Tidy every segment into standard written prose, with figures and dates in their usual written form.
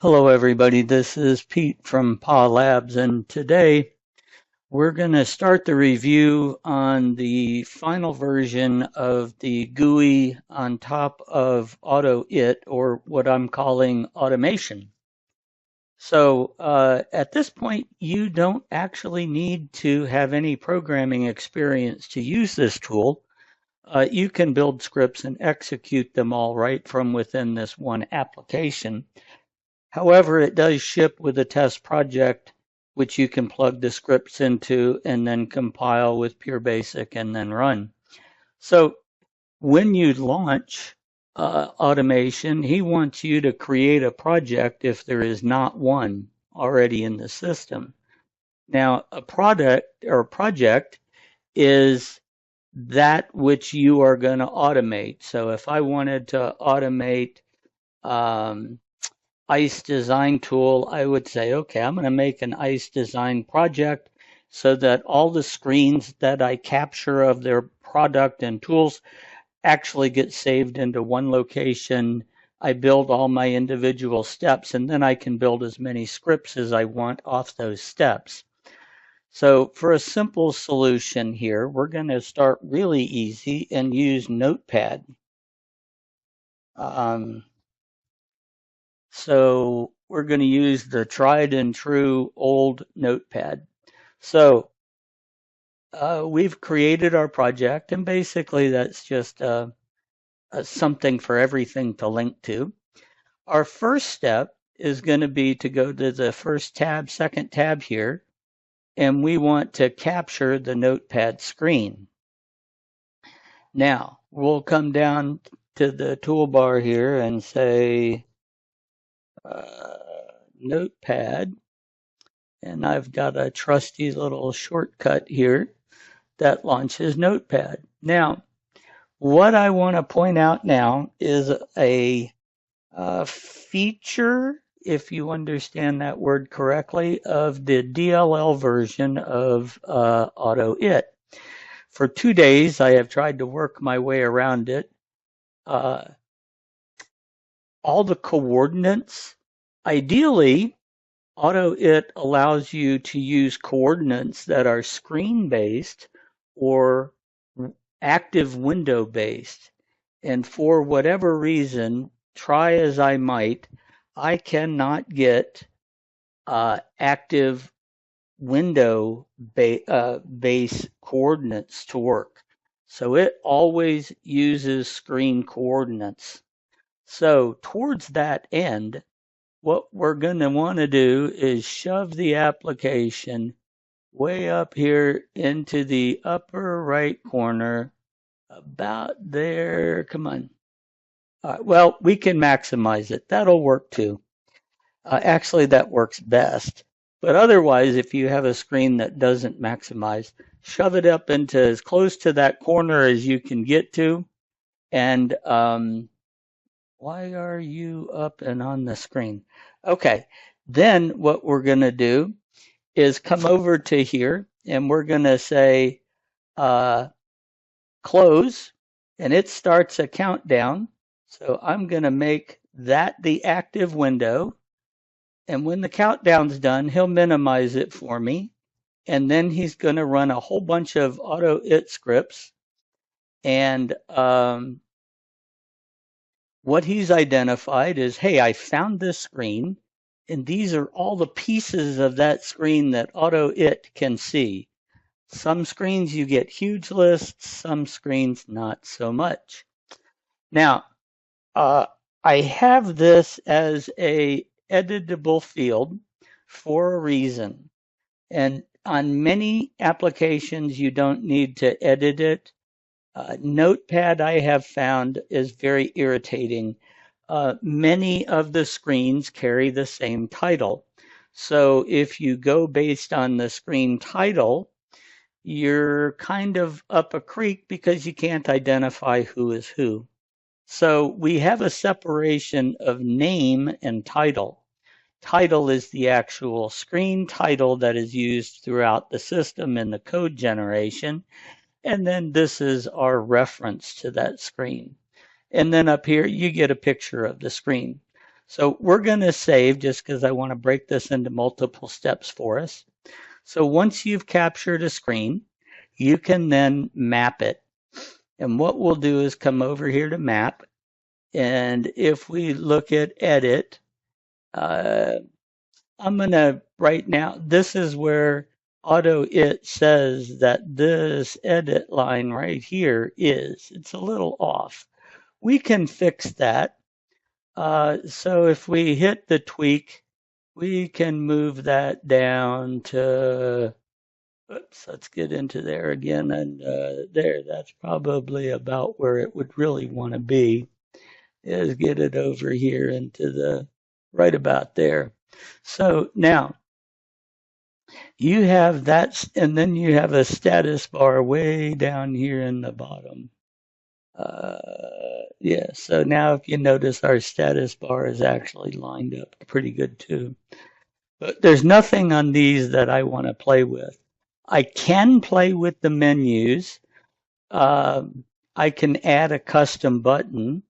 Hello, everybody. This is Pete from PA Labs, and today we're going to start the review on the final version of the GUI on top of AutoIt, or what I'm calling automation. So at this point, you don't actually need to have any programming experience to use this tool. You can build scripts and execute them all right from within this one application. However, it does ship with a test project, which you can plug the scripts into and then compile with Pure Basic and then run. So when you launch automation, he wants you to create a project if there is not one already in the system. Now, a product or project is that which you are going to automate. So if I wanted to automate ICE design tool, I would say, okay, I'm going to make an ICE design project so that all the screens that I capture of their product and tools actually get saved into one location. I build all my individual steps, and then I can build as many scripts as I want off those steps. So for a simple solution here, we're going to start really easy and use Notepad. So we're going to use the tried and true old Notepad. So we've created our project, and basically that's just something for everything to link to. Our first step is going to be to go to the first tab, second tab here, and we want to capture the Notepad screen. Now, we'll come down to the toolbar here and say Notepad. And I've got a trusty little shortcut here that launches Notepad. Now, what I want to point out now is a feature, if you understand that word correctly, of the DLL version of AutoIt. For 2 days, I have tried to work my way around it. All the coordinates, ideally, AutoIt allows you to use coordinates that are screen-based or active window-based. And for whatever reason, try as I might, I cannot get active window base coordinates to work. So it always uses screen coordinates. So towards that end, what we're going to want to do is shove the application way up here into the upper right corner, about there. Come on. Well, we can maximize it. That'll work too. Actually, that works best. But otherwise, if you have a screen that doesn't maximize, shove it up into as close to that corner as you can get to. And why are you up and on the screen? Okay, then what we're going to do is come over to here and we're going to say close, and it starts a countdown. So I'm going to make that the active window. And when the countdown's done, he'll minimize it for me. And then he's going to run a whole bunch of AutoIt scripts. And what he's identified is, hey, I found this screen, and these are all the pieces of that screen that AutoIt can see. Some screens you get huge lists, some screens not so much. Now, I have this as a editable field for a reason. And on many applications, you don't need to edit it. Notepad, I have found, is very irritating. Many of the screens carry the same title. So if you go based on the screen title, you're kind of up a creek because you can't identify who is who. So we have a separation of name and title. Title is the actual screen title that is used throughout the system in the code generation. And then this is our reference to that screen. And then up here, you get a picture of the screen. So we're going to save just because I want to break this into multiple steps for us. So once you've captured a screen, you can then map it. And what we'll do is come over here to map. And if we look at edit, uh, I'm going to right now, this is where AutoIt says that this edit line right here it's a little off. We can fix that. So if we hit the tweak, we can move that down to, oops, let's get into there again. And there, that's probably about where it would really want to be, is get it over here into the, right about there. So now you have that, and then you have a status bar way down here in the bottom. Yeah, so now if you notice our status bar is actually lined up pretty good too. But there's nothing on these that I want to play with. I can play with the menus. I can add a custom button,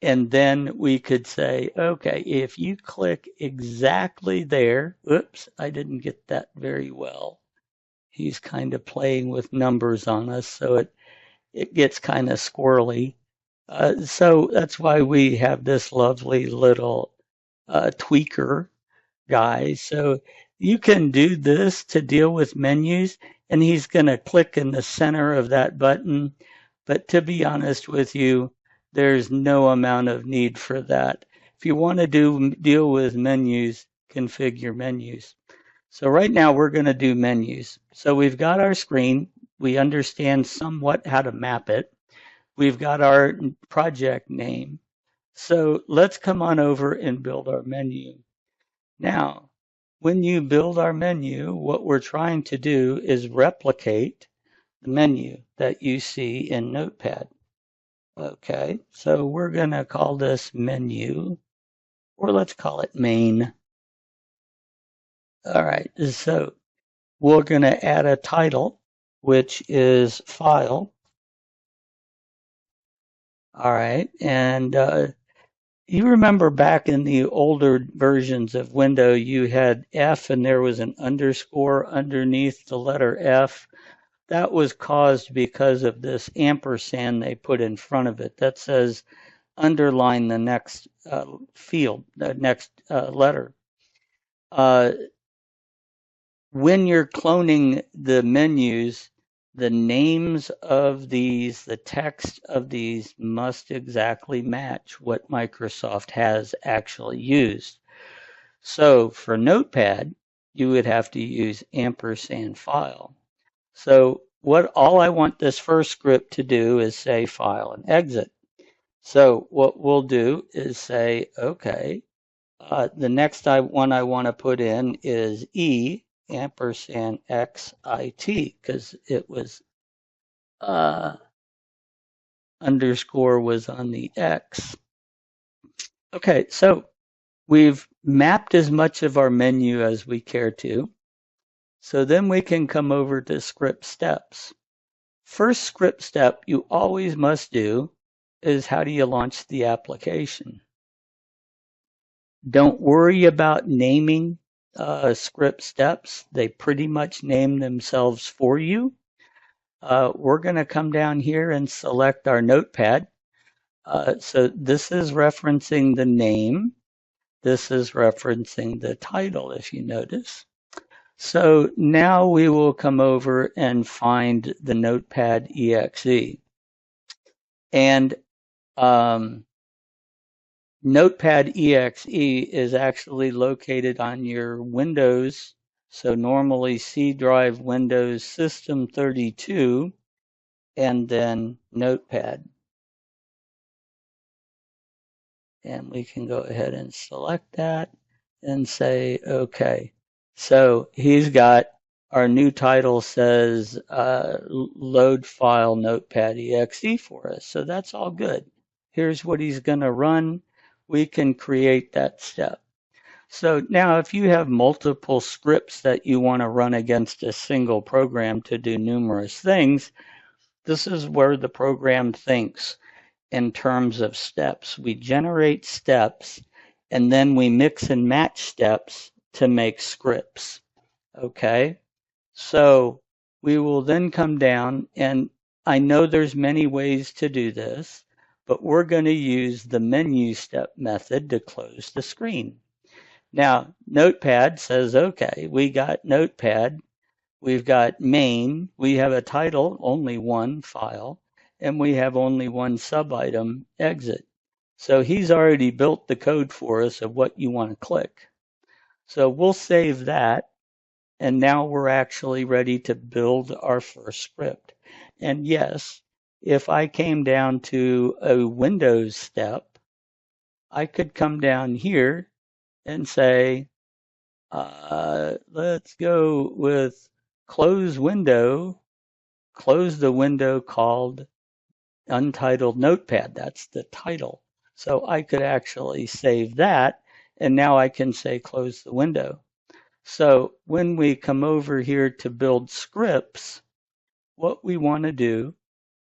and then we could say, okay, if you click exactly there, oops, I didn't get that very well. He's kind of playing with numbers on us, so it gets kind of squirrely. So that's why we have this lovely little tweaker guy. So you can do this to deal with menus, and he's going to click in the center of that button. But to be honest with you, there's no amount of need for that. If you want to deal with menus, configure menus. So right now we're going to do menus. So we've got our screen. We understand somewhat how to map it. We've got our project name. So let's come on over and build our menu. Now, when you build our menu, what we're trying to do is replicate the menu that you see in Notepad. Okay, so we're going to call this menu, or let's call it main. All right, so we're going to add a title, which is file. All right, and you remember back in the older versions of Windows, you had F and there was an underscore underneath the letter F. That was caused because of this ampersand they put in front of it that says underline the next field, the next letter. When you're cloning the menus, the names of these, the text of these must exactly match what Microsoft has actually used. So for Notepad, you would have to use ampersand file. So all I want this first script to do is say file and exit. So what we'll do is say, okay, the next one I want to put in is E ampersand XIT because it was underscore was on the X. Okay, so we've mapped as much of our menu as we care to. So then we can come over to script steps. First script step you always must do is how do you launch the application? Don't worry about naming script steps. They pretty much name themselves for you. We're going to come down here and select our notepad. So this is referencing the name. This is referencing the title, if you notice. So now we will come over and find the Notepad exe. And Notepad exe is actually located on your Windows. So normally C drive Windows System 32 and then Notepad. And we can go ahead and select that and say, okay. So he's got our new title says load file Notepad exe for us. So that's all good. Here's what he's going to run. We can create that step. So now if you have multiple scripts that you want to run against a single program to do numerous things, this is where the program thinks in terms of steps. We generate steps and then we mix and match steps to make scripts. Okay, so we will then come down, and I know there's many ways to do this, but we're going to use the menu step method to close the screen. Now, Notepad says, okay, we got Notepad, we've got main, we have a title, only one file, and we have only one sub-item, exit. So he's already built the code for us of what you want to click. So we'll save that. And now we're actually ready to build our first script. And yes, if I came down to a Windows step, I could come down here and say, let's go with close window, close the window called Untitled Notepad. That's the title. So I could actually save that. And now I can say close the window. So when we come over here to build scripts, what we want to do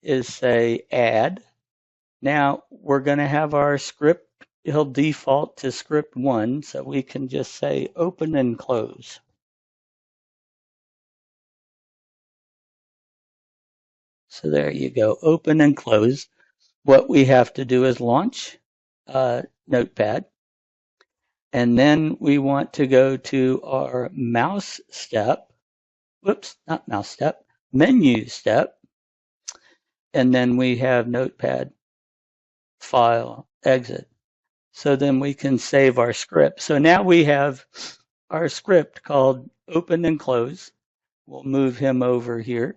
is say add. Now we're going to have our script. It'll default to script 1, so we can just say open and close. So there you go, open and close. What we have to do is launch Notepad. And then we want to go to our mouse step. Whoops, not mouse step, menu step. And then we have Notepad, file, exit. So then we can save our script. So now we have our script called open and close. We'll move him over here.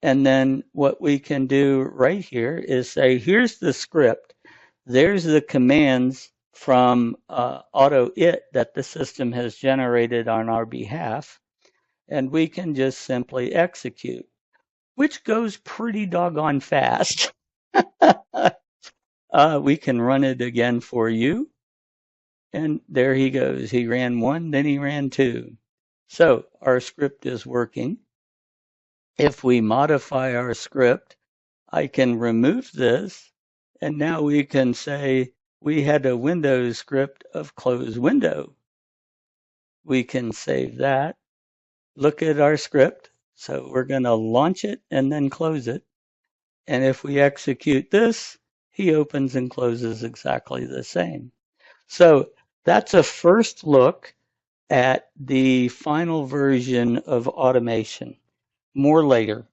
And then what we can do right here is say, here's the script. There's the commands from AutoIt that the system has generated on our behalf. And we can just simply execute, which goes pretty doggone fast. We can run it again for you. And there he goes. He ran 1, then he ran 2. So our script is working. If we modify our script, I can remove this. And now we can say we had a Windows script of close window. We can save that. Look at our script. So we're going to launch it and then close it. And if we execute this, he opens and closes exactly the same. So that's a first look at the final version of automation. More later.